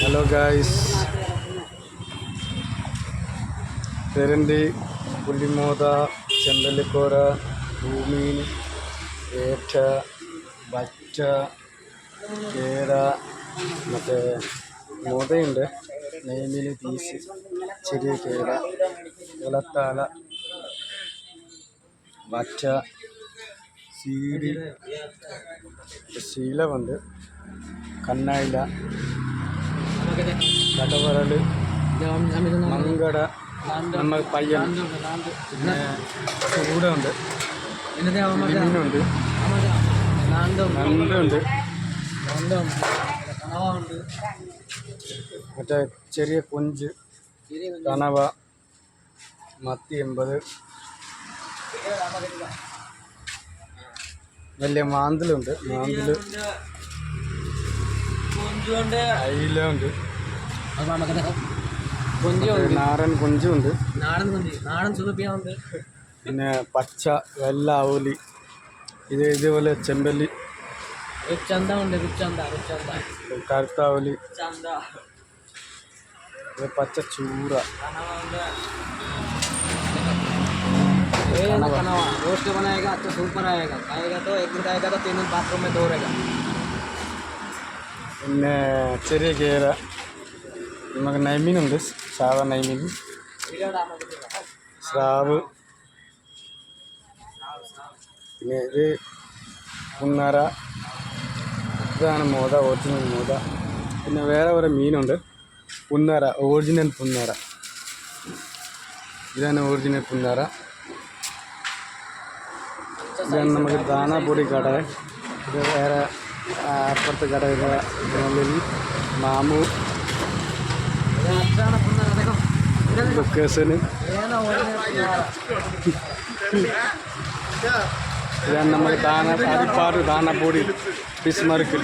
Hello guys, തെരണ്ടി, പുള്ളിമോത, ചെമ്പല്ലിക്കോര, ഭൂമീൻ, ഏറ്റ, വറ്റ, കേര, മറ്റേ മോതയുണ്ട്, നെയ്മീൻ പീസ്, ചെറിയ കേര, ഇളത്താല, വറ്റ, സീരി, ശീലമുണ്ട്, കണ്ണായില, കടവറൽ, മങ്കട, നമ്മൾ പയ്യൻ, പിന്നെ ചൂടുണ്ട്, മീനുണ്ട്, നണ്ടുണ്ട്, മറ്റേ ചെറിയ കൊഞ്ച്, കണവ, മത്തി 80, വലിയ മാന്തലുണ്ട്, അയിലുണ്ട്, നാടൻ കൊഞ്ചുണ്ട്, പിന്നെ പച്ച വെള്ള ആവോലി, ഇതേപോലെ ചെമ്പല്ലി, കറുത്താവലി, പച്ച ചൂറ, रोस्ट बनाएगा तो सुपर आएगा, खाएगा तो एक दिन खाएगा तो 3 दिन बाथरूम में दौड़ेगा. പിന്നെ ചെറിയ കേര, നമുക്ക് നൈമീനുണ്ട്, സാവ നൈമീൻ, സ്രാവ്, പിന്നെ ഇത് പുന്നര, ഇതാണ് മോത, ഒറിജിനൽ മോത. പിന്നെ വേറെ ഒരു മീനുണ്ട്, പുന്നര, ഒറിജിനൽ പുന്നര, ഇതാണ് ഒറിജിനൽ പുന്നര. ഇതാണ് നമുക്ക് ദാനാപ്പൊടി കട. ഇത് വേറെ അപ്പുറത്ത് കട, ഇത് മാമു, ലൊക്കേഷന്. ഇതാണ് നമുക്ക് അരിപ്പാട് ദാനാപ്പൊടി, ബിസ്മർക്ക്.